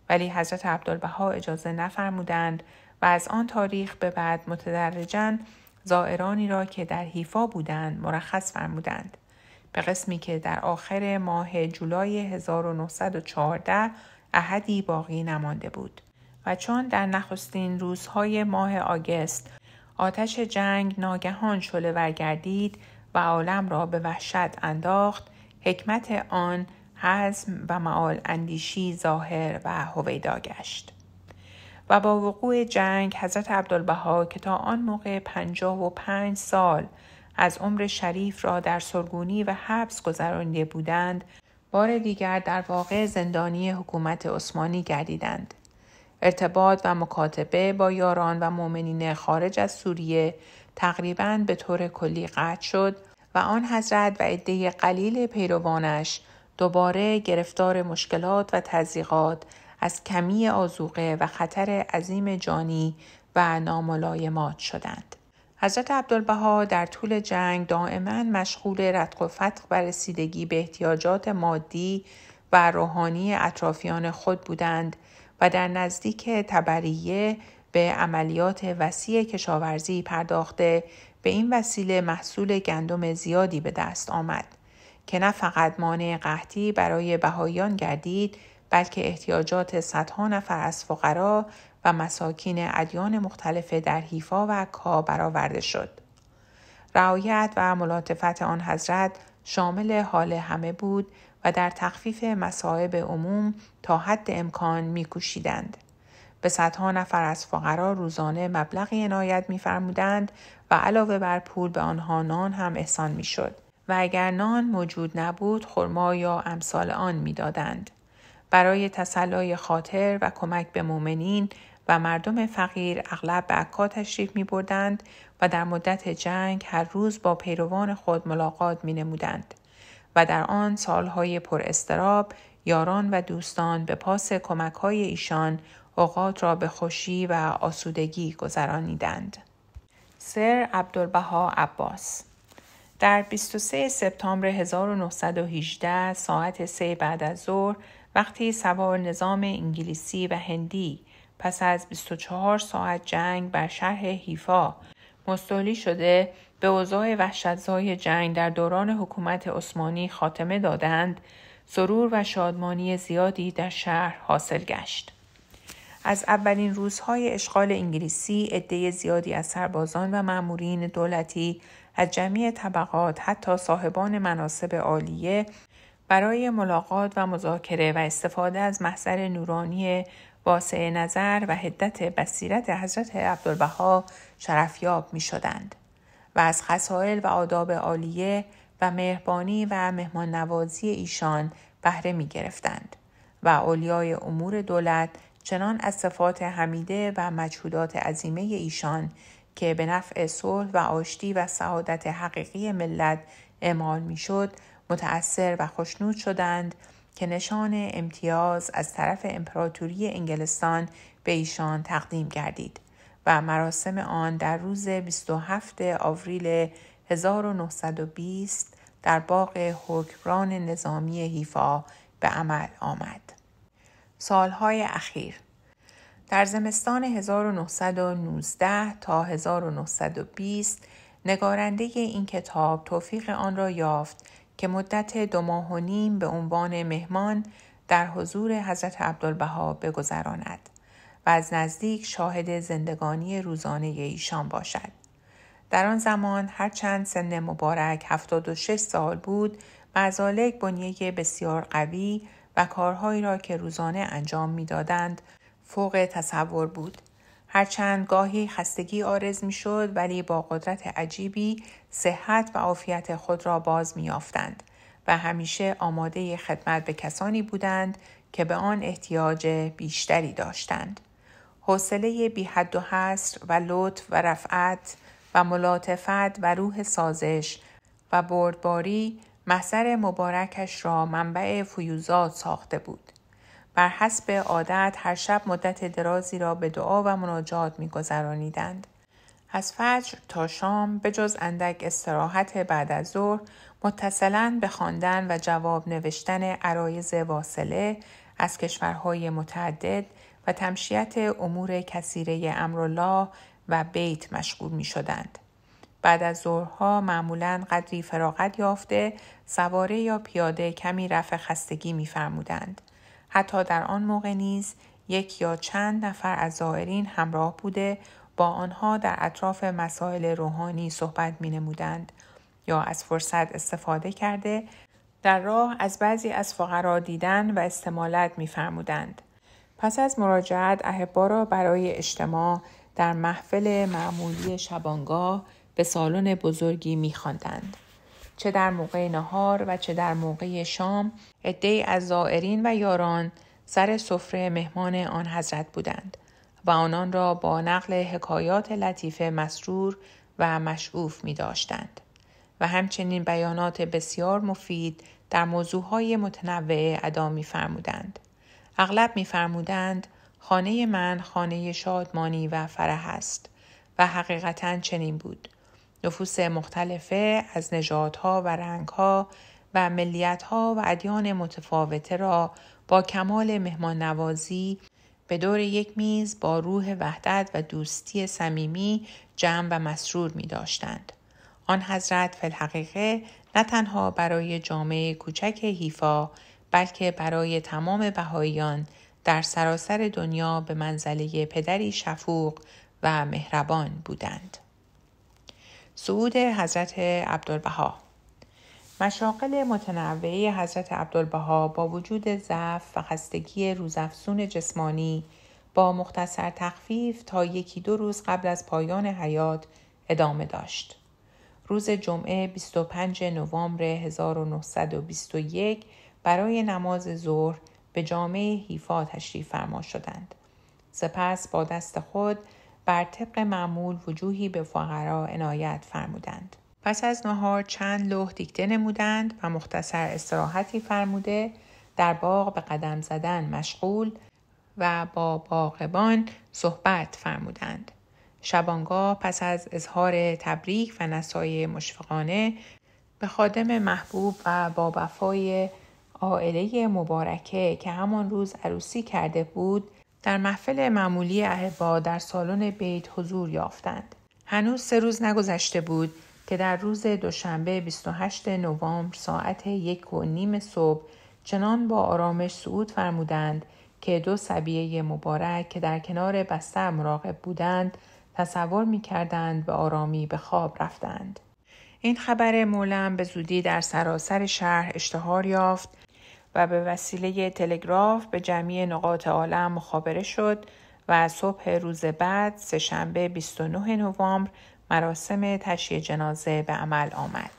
ولی حضرت عبدالبها اجازه نفرمودند و از آن تاریخ به بعد متدرجاً زائرانی را که در حیفا بودند مرخص فرمودند، به قسمی که در آخر ماه جولای 1914 احدی باقی نمانده بود. و چون در نخستین روزهای ماه آگوست آتش جنگ ناگهان شعله‌ور گردید و عالم را به وحشت انداخت، حکمت آن حزم و معال اندیشی ظاهر و هویدا گشت. و با وقوع جنگ حضرت عبدالبها که تا آن موقع 55 سال از عمر شریف را در سرگونی و حبس گذرانیده بودند، بار دیگر در واقع زندانی حکومت عثمانی گردیدند. ارتباط و مکاتبه با یاران و مؤمنین خارج از سوریه تقریباً به طور کلی قطع شد و آن حضرت و عده قلیل پیروانش دوباره گرفتار مشکلات و تضییقات از کمی آذوقه و خطر عظیم جانی و ناملایمات شدند. حضرت عبدالبها در طول جنگ دائما مشغول رتق و فتق و رسیدگی به احتیاجات مادی و و روحانی اطرافیان خود بودند و در نزدیک تبریه به عملیات وسیع کشاورزی پرداخته به این وسیله محصول گندم زیادی به دست آمد که نه فقط مانع قحطی برای بهاییان گردید، بلکه احتیاجات صدها نفر از فقرا و مساکین ادیان مختلف در حیفا و عکا برآورده شد. رعایت و ملاطفت آن حضرت شامل حال همه بود و در تخفیف مصائب عموم تا حد امکان می‌کوشیدند. به صدها نفر از فقرا روزانه مبلغی عنایت می‌فرمودند و علاوه بر پول به آنها نان هم احسان می‌شد و اگر نان موجود نبود خرما یا امثال آن می‌دادند. برای تسلای خاطر و کمک به مؤمنین و مردم فقیر اغلب به عکا تشریف می‌بردند و در مدت جنگ هر روز با پیروان خود ملاقات می‌نمودند و در آن سالهای پر اضطراب یاران و دوستان به پاس کمک‌های ایشان اوقات را به خوشی و آسودگی گذرانیدند. سر عبدالبها عباس در 23 سپتامبر 1918 ساعت 3 بعد از ظهر وقتی سوار نظام انگلیسی و هندی پس از 24 ساعت جنگ بر شهر حیفا مستولی شده به اوضاع وحشتزای جنگ در دوران حکومت عثمانی خاتمه دادند، سرور و شادمانی زیادی در شهر حاصل گشت. از اولین روزهای اشغال انگلیسی عده زیادی از سربازان و مامورین دولتی از جمیع طبقات حتی صاحبان مناصب عالیه برای ملاقات و مذاکره و استفاده از محضر نورانی واسع نظر و حدت بصیرت حضرت عبدالبها شرفیاب می شدند و از خصائل و آداب عالیه و مهربانی و مهمان نوازی ایشان بهره می گرفتند و اولیای امور دولت چنان از صفات حمیده و مجهودات عظیمه ایشان که به نفع صلح و آشتی و سعادت حقیقی ملت اعمال می شد متأثر و خوشنود شدند که نشان امتیاز از طرف امپراتوری انگلستان به ایشان تقدیم گردید و مراسم آن در روز 27 آوریل 1920 در باغ حکمران نظامی حیفا به عمل آمد. سالهای اخیر در زمستان 1919 تا 1920 نگارنده این کتاب توفیق آن را یافت که مدت 2.5 ماه به عنوان مهمان در حضور حضرت عبدالبها بگذراند و از نزدیک شاهد زندگانی روزانه ایشان باشد. در آن زمان هرچند سن مبارک 76 سال بود، مع بنیه بسیار قوی و کارهایی را که روزانه انجام می‌دادند فوق تصور بود. هرچند گاهی خستگی عارض می‌شد ولی با قدرت عجیبی صحت و عافیت خود را باز می‌یافتند و همیشه آماده خدمت به کسانی بودند که به آن احتیاج بیشتری داشتند. حوصله بی حد و حصر و لطف و رفعت و ملاطفت و روح سازش و بردباری محضر مبارکش را منبع فیوضات ساخته بود. بر حسب عادت هر شب مدت درازی را به دعا و مناجات می‌گذرانیدند. از فجر تا شام به جز اندک استراحت بعد از ظهر متصلاً به خواندن و جواب نوشتن عرایض واصله از کشورهای متعدد و تمشیت امور کثیره امرالله و بیت مشغول می‌شدند. بعد از ظهرها معمولاً قدری فراغت یافته سواره یا پیاده کمی رفع خستگی می‌فرمودند. حتی در آن موقع نیز 1 یا چند نفر از زائرین همراه بوده با آنها در اطراف مسائل روحانی صحبت می‌نمودند یا از فرصت استفاده کرده در راه از بعضی از فقرا دیدن و استمالت می‌فرمودند. پس از مراجعت احبا را برای اجتماع در محفل معمولی شبانگاه به سالن بزرگی می‌خواندند. چه در موقع نهار و چه در موقع شام عده‌ای از زائرین و یاران سر سفره مهمان آن حضرت بودند و آنان را با نقل حکایات لطیفه مسرور و مشعوف می داشتند و همچنین بیانات بسیار مفید در موضوعهای متنوع ادا می فرمودند. اغلب می فرمودند خانه من خانه شادمانی و فرح است و حقیقتاً چنین بود. نفوس مختلفه از نژادها و رنگها و ملیت‌ها و ادیان متفاوته را با کمال مهمان نوازی به دور یک میز با روح وحدت و دوستی صمیمی جمع و مسرور می داشتند. آن حضرت فی الحقیقه نه تنها برای جامعه کوچک حیفا بلکه برای تمام بهائیان در سراسر دنیا به منزله پدری شفوق و مهربان بودند. صعود حضرت عبدالبها. مشاغل متنوعه حضرت عبدالبها با وجود ضعف و خستگی روزافزون جسمانی با مختصر تخفیف تا 1-2 روز قبل از پایان حیات ادامه داشت. روز جمعه 25 نوامبر 1921 برای نماز ظهر به جامع حیفا تشریف فرما شدند. سپس با دست خود بر طبق معمول وجوهی به فقرا عنایت فرمودند. پس از نهار چند لوح دیکته نمودند و مختصر استراحتی فرموده در باغ به قدم زدن مشغول و با باغبان صحبت فرمودند. شبانگاه پس از اظهار تبریک و نصایح مشفقانه به خادم محبوب و با وفای عائله مبارکه که همان روز عروسی کرده بود در محفل معمولی احبا در سالن بیت حضور یافتند. هنوز 3 روز نگذشته بود که در روز دوشنبه 28 نوامبر ساعت 1:30 صبح چنان با آرامش صعود فرمودند که 2 صبیه مبارک که در کنار بستر مراقب بودند تصور می‌کردند به آرامی به خواب رفتند. این خبر مولم به زودی در سراسر شهر اشتهار یافت و به وسیله تلگراف به جمعی نقاط عالم مخابره شد و صبح روز بعد سه‌شنبه 29 نوامبر مراسم تشییع جنازه به عمل آمد.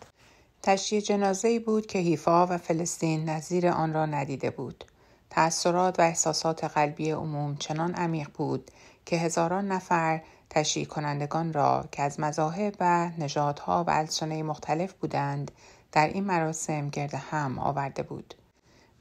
تشییع جنازه‌ای بود که حیفا و فلسطین نظیر آن را ندیده بود. تأثیرات و احساسات قلبی عموم چنان عمیق بود که هزاران نفر تشییع کنندگان را که از مذاهب و نژادها و السنه مختلف بودند در این مراسم گرد هم آورده بود.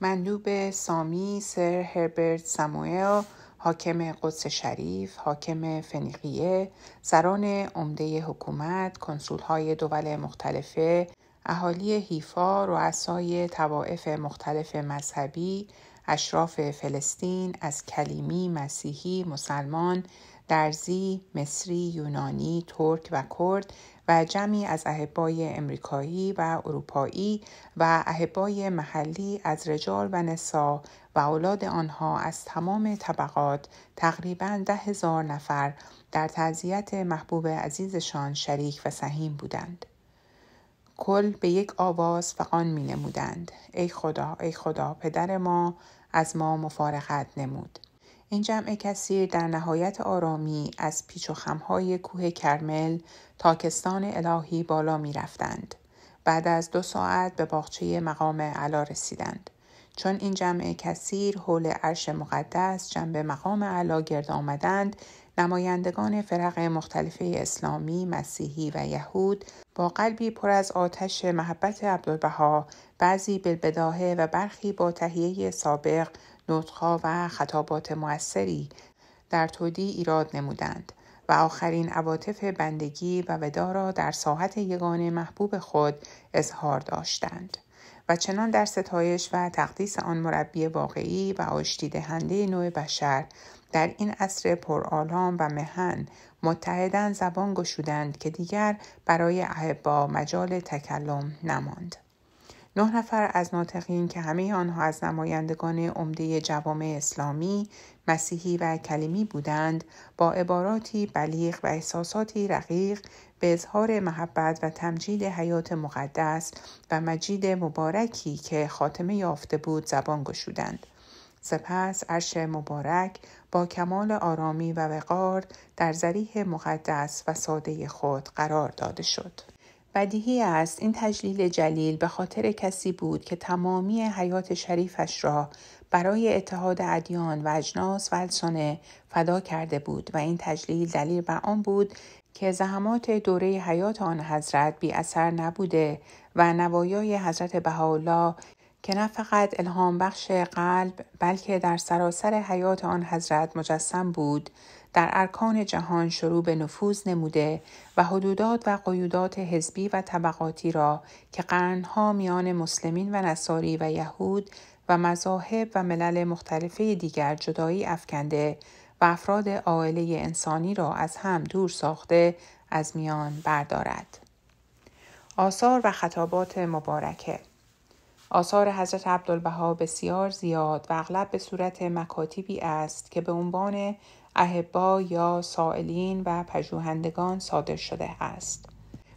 مندوب سامی سر هربرت ساموئل، حاکم قدس شریف، حاکم فنیقیه، سران عمده حکومت، کنسولهای دول مختلفه، اهالی حیفا، رؤسای طوائف مختلف مذهبی، اشراف فلسطین از کلیمی، مسیحی، مسلمان، درزی، مصری، یونانی، ترک و کرد و جمعی از احبای امریکایی و اروپایی و احبای محلی از رجال و نساء و اولاد آنها از تمام طبقات تقریباً 10,000 نفر در تعزیت محبوب عزیزشان شریک و سهیم بودند. کل به یک آواز فغان می نمودند: ای خدا، ای خدا، پدر ما از ما مفارقت نمود. این جمع کثیر در نهایت آرامی از پیچ و خمهای کوه کرمل تاکستان الهی بالا می رفتند. بعد از 2 ساعت به باغچه مقام اعلی رسیدند. چون این جمع کثیر حول عرش مقدس جنب مقام اعلی گرد آمدند، نمایندگان فرق مختلفه اسلامی، مسیحی و یهود با قلبی پر از آتش محبت عبدالبها، بعضی بالبداهه و برخی با تهیه سابق نطق‌ها و خطابات مؤثری در تودیع ایراد نمودند و آخرین عواطف بندگی و ودا را در ساحت یگان محبوب خود اظهار داشتند و چنان در ستایش و تقدیس آن مربی واقعی و آشتی دهنده نوع بشر در این عصر پرآلام و محن متحداً زبان گشودند که دیگر برای احبا مجال تکلم نماند. 9 نفر از ناطقین که همه آنها از نمایندگان عمده جوامع اسلامی، مسیحی و کلیمی بودند، با عباراتی بلیغ و احساساتی رقیق به اظهار محبت و تمجید حیات مقدس و مجید مبارکی که خاتمه یافته بود زبان گشودند. سپس عرش مبارک با کمال آرامی و وقار در ضریح مقدس و ساده خود قرار داده شد. بدیهی است این تجلیل جلیل به خاطر کسی بود که تمامی حیات شریفش را برای اتحاد ادیان و اجناس و السنه فدا کرده بود و این تجلیل دلیل بر آن بود که زحمات دوره حیات آن حضرت بی اثر نبوده و نوایای حضرت بهاءالله که نه فقط الهام بخش قلب بلکه در سراسر حیات آن حضرت مجسم بود، در ارکان جهان شروع به نفوذ نموده و حدودات و قیودات حزبی و طبقاتی را که قرنها میان مسلمین و نصاری و یهود و مذاهب و ملل مختلفه دیگر جدایی افکنده و افراد عائله انسانی را از هم دور ساخته از میان بردارد. آثار و خطابات مبارکه. آثار حضرت عبدالبها بسیار زیاد و اغلب به صورت مکاتیبی است که به عنوان احبا یا سائلین و پژوهندگان صادر شده است.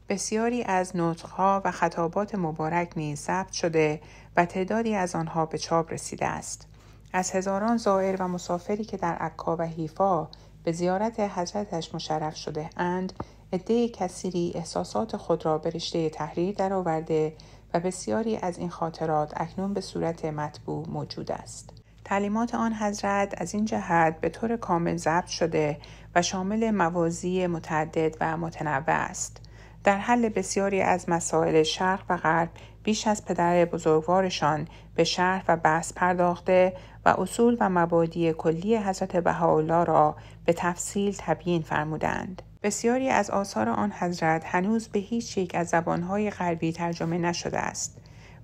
بسیاری از نطق‌ها و خطابات مبارک نیز ثبت شده و تعدادی از آنها به چاپ رسیده است. از هزاران زائر و مسافری که در عکا و حیفا به زیارت حضرتش مشرف شده اند، عده کثیری احساسات خود را به رشته تحریر درآورده و بسیاری از این خاطرات اکنون به صورت مطبوع موجود است. تعلیمات آن حضرت از این جهت به طور کامل ضبط شده و شامل مواضیع متعدد و متنوع است. در حل بسیاری از مسائل شرق و غرب بیش از پدر بزرگوارشان به شرح و بحث پرداخته و اصول و مبادی کلی حضرت بهاءالله را به تفصیل تبیین فرمودند. بسیاری از آثار آن حضرت هنوز به هیچ یک از زبانهای غربی ترجمه نشده است،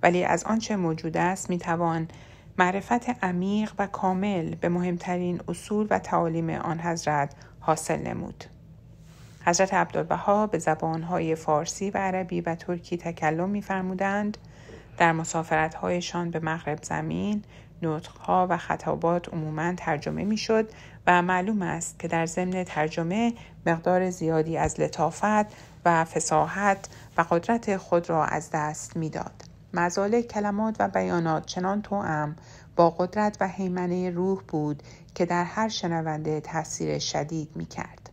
ولی از آنچه موجود است میتوان معرفت عمیق و کامل به مهمترین اصول و تعالیم آن حضرت حاصل نمود. حضرت عبدالبها به زبانهای فارسی و عربی و ترکی تکلم می‌فرمودند. در مسافرت‌هایشان به مغرب زمین، نطق‌ها و خطابات عموماً ترجمه می‌شد و معلوم است که در ضمن ترجمه مقدار زیادی از لطافت و فصاحت و قدرت خود را از دست می‌داد. مزالک کلمات و بیانات چنان توأم با قدرت و هیمنه روح بود که در هر شنونده تأثیر شدید می‌کرد.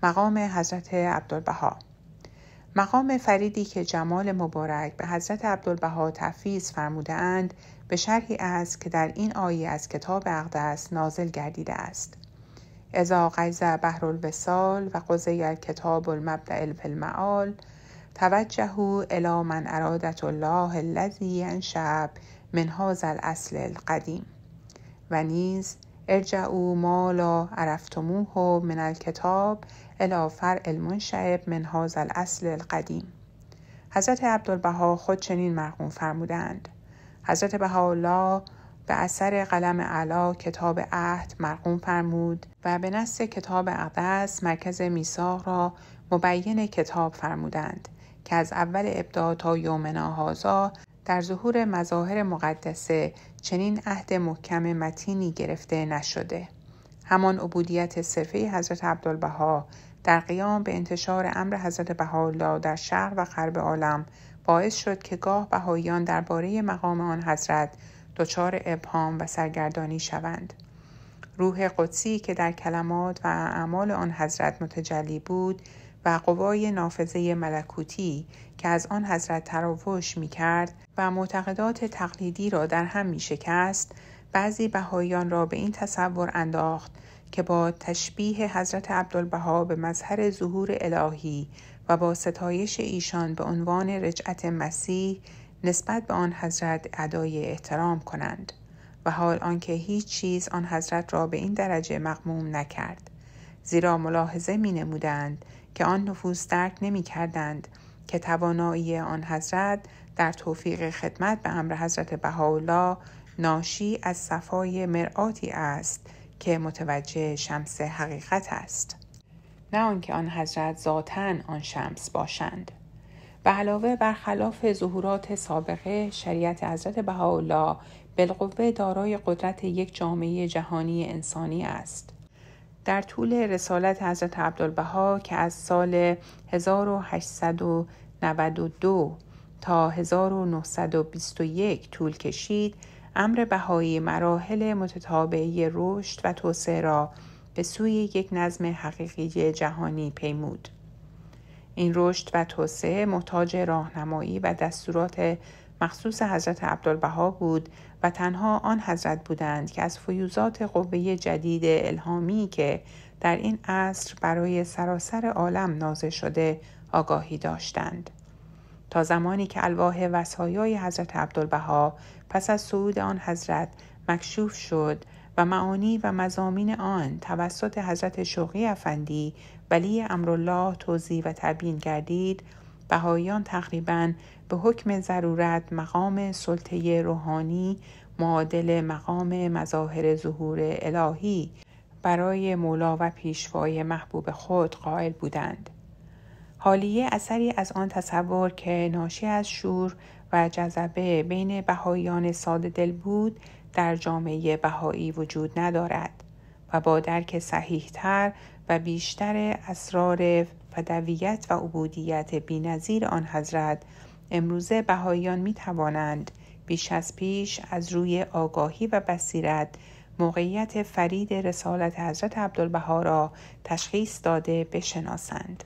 مقام حضرت عبدالبها. مقام فریدی که جمال مبارک به حضرت عبدالبها تفویض فرموده اند به شرحی است که در این آیه از کتاب اقدس نازل گردیده است. اذا غیض بحر الوصال و قضی الکتاب المبدأ فی المعال توجهوا الی من ارادة الله الذی انشأ من هذا الاصل القدیم و نیز ارجعوا ما لا عرفتموه من الکتاب الی فرع المنشأ من هذا الاصل القدیم. حضرت عبدالبها خود چنین مرقوم فرمودند. حضرت بهاءالله به اثر قلم اعلی کتاب عهد مرقوم فرمود و به نص کتاب اقدس مرکز میثاق را مبین کتاب فرمودند که از اول ابتدا تا یومنا هذا در ظهور مظاهر مقدسه چنین عهد محکم متینی گرفته نشده. همان عبودیت صرفه حضرت عبدالبها در قیام به انتشار امر حضرت بهاءالله در شرق و غرب عالم باعث شد که گاه بهائیان درباره مقام آن حضرت دچار ابهام و سرگردانی شوند. روح قدسی که در کلمات و اعمال آن حضرت متجلی بود و قوای نافذه ملکوتی که از آن حضرت تراوش می کرد و معتقدات تقلیدی را در هم می شکست، بعضی بهائیان را به این تصور انداخت که با تشبیه حضرت عبدالبها به مظهر ظهور الهی و با ستایش ایشان به عنوان رجعت مسیح نسبت به آن حضرت ادای احترام کنند و حال آنکه هیچ چیز آن حضرت را به این درجه مغموم نکرد، زیرا ملاحظه می نمودند که آن نفوس درک نمی کردند که توانایی آن حضرت در توفیق خدمت به امر حضرت بهاءالله ناشی از صفای مرآتی است که متوجه شمس حقیقت است، نه آنکه آن حضرت ذاتاً آن شمس باشند. به علاوه برخلاف ظهورات سابقه، شریعت حضرت بهاءالله بالقوه دارای قدرت یک جامعه جهانی انسانی است. در طول رسالت حضرت عبدالبها که از سال 1892 تا 1921 طول کشید، امر بهایی مراحل متتابعه رشد و توسعه را به سوی یک نظم حقیقی جهانی پیمود. این رشد و توسعه محتاج راهنمایی و دستورات مخصوص حضرت عبدالبها بود و تنها آن حضرت بودند که از فیوضات قوه جدید الهامی که در این عصر برای سراسر عالم نازل شده آگاهی داشتند. تا زمانی که الواح وصایای حضرت عبدالبها پس از صعود آن حضرت مکشوف شد و معانی و مضامین آن توسط حضرت شوقی افندی ولی امرالله توضیح و تبیین گردید، بهائیان تقریباً به حکم ضرورت مقام سلطه روحانی معادل مقام مظاهر ظهور الهی برای مولا و پیشوای محبوب خود قائل بودند. حالیه اثری از آن تصور که ناشی از شور و جذبه بین بهائیان ساده دل بود در جامعه بهایی وجود ندارد و با درک صحیح‌تر و بیشتر اسرار فدویت و عبودیت بی‌نظیر آن حضرت، امروزه بهائیان می توانند بیش از پیش از روی آگاهی و بصیرت موقعیت فرید رسالت حضرت عبدالبها را تشخیص داده بشناسند.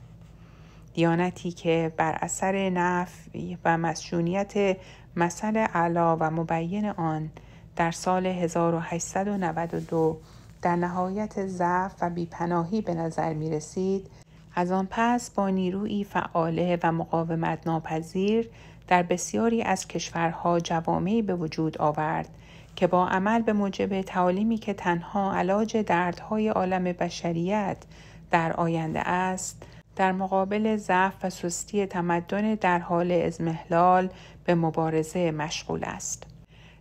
دیانتی که بر اثر نفی و مسئولیت مثل اعلی و مبین آن در سال 1892 در نهایت ضعف و بیپناهی به نظر می رسید، از آن پس با نیرویی فعاله و مقاومت ناپذیر در بسیاری از کشورها جوامعی به وجود آورد که با عمل به موجب تعالیمی که تنها علاج دردهای عالم بشریت در آینده است، در مقابل ضعف و سستی تمدن در حال اضمحلال به مبارزه مشغول است.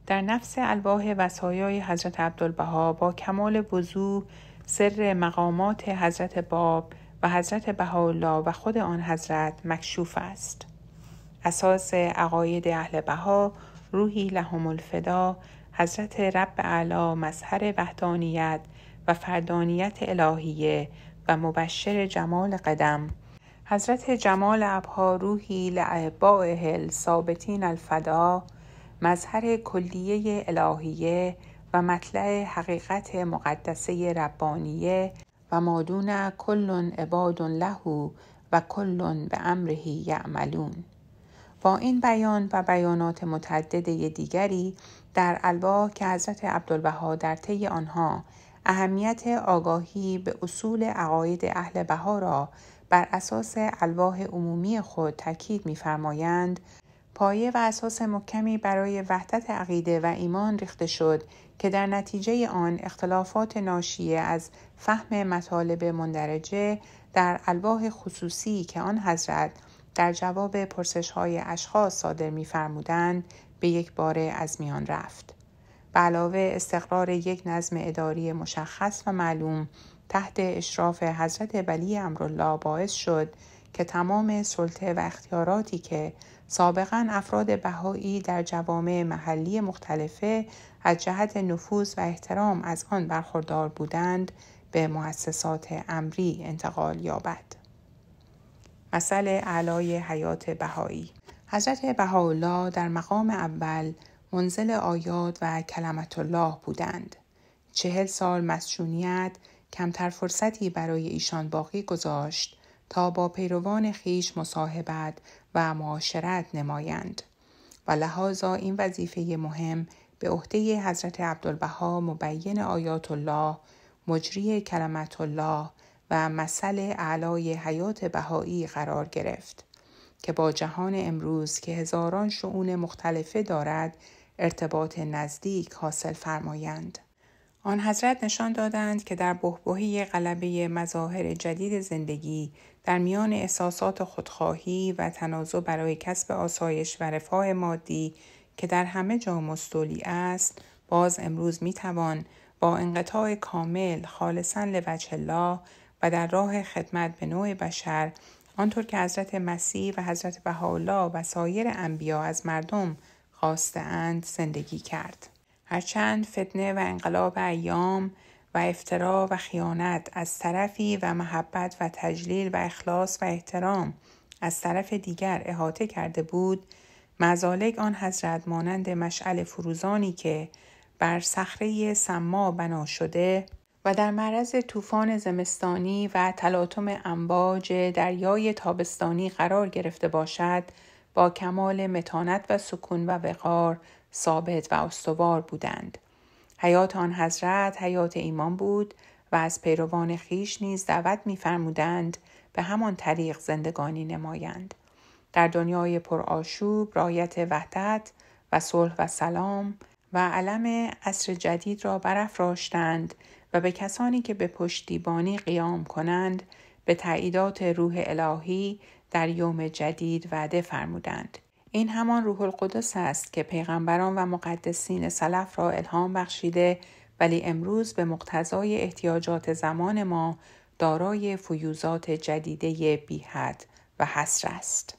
در نفس الواح وصایای حضرت عبدالبها با کمال وضوح سر مقامات حضرت باب و حضرت بهاءالله و خود آن حضرت مکشوف است. اساس عقاید اهل بها، روحی لهم الفدا، حضرت رب اعلی مظهر وحدانیت و فردانیت الهیه و مبشر جمال قدم، حضرت جمال ابها روحی لأحبائه الثابتین الفدا، مظهر کلیه الهیه و مطلع حقیقت مقدسه ربانیه و مادون کل عباد له و کل به امره یعملون. با این بیان و بیانات متعدده دیگری در الواح که حضرت عبدالبها در طی آنها اهمیت آگاهی به اصول عقاید اهل بها را بر اساس الواح عمومی خود تاکید می‌فرمایند، پایه و اساس محکمی برای وحدت عقیده و ایمان ریخته شد که در نتیجه آن اختلافات ناشیه از فهم مطالب مندرجه در الواح خصوصی که آن حضرت در جواب پرسش‌های اشخاص صادر می‌فرمودند به یک باره از میان رفت. به علاوه استقرار یک نظم اداری مشخص و معلوم تحت اشراف حضرت ولی امرالله باعث شد که تمام سلطه و اختیاراتی که سابقاً افراد بهایی در جوامع محلی مختلفه از جهت نفوذ و احترام از آن برخوردار بودند به مؤسسات امری انتقال یابد. مثل اعلای حیات بهایی. حضرت بهاءالله در مقام اول منزل آیات و کلمت الله بودند. 40 سال مسجونیت کمتر فرصتی برای ایشان باقی گذاشت تا با پیروان خیش مصاحبت و معاشرت نمایند و لحاظا این وظیفه مهم به عهده حضرت عبدالبها مبین آیات الله، مجری کلمت الله و مثل اعلای حیات بهایی قرار گرفت که با جهان امروز که هزاران شؤون مختلفه دارد ارتباط نزدیک حاصل فرمایند. آن حضرت نشان دادند که در بحبوحه غلبه مظاهر جدید زندگی در میان احساسات خودخواهی و تنازع برای کسب آسایش و رفاه مادی که در همه جا مستولی است، باز امروز میتوان با انقطاع کامل خالصاً لوجه الله و در راه خدمت به نوع بشر، آنطور که حضرت مسیح و حضرت بهاءالله و سایر انبیا از مردم خواسته‌اند زندگی کرد. هرچند فتنه و انقلاب ایام و افترا و خیانت از طرفی و محبت و تجلیل و اخلاص و احترام از طرف دیگر احاطه کرده بود، مزالک آن حضرت مانند مشعل فروزانی که بر صخره سما بنا شده و در معرض طوفان زمستانی و تلاطم امواج دریای تابستانی قرار گرفته باشد، با کمال متانت و سکون و وقار ثابت و استوار بودند. حیات آن حضرت حیات ایمان بود و از پیروان خیش نیز دعوت می‌فرمودند به همان طریق زندگانی نمایند. در دنیای پرآشوب رعایت وحدت و صلح و سلام و علم عصر جدید را برافراشتند و به کسانی که به پشتیبانی قیام کنند به تأییدات روح الهی در یوم جدید وعده فرمودند. این همان روح القدس است که پیغمبران و مقدسین سلف را الهام بخشیده، ولی امروز به مقتضای احتیاجات زمان ما دارای فیوضات جدیده بی حد و حصر است.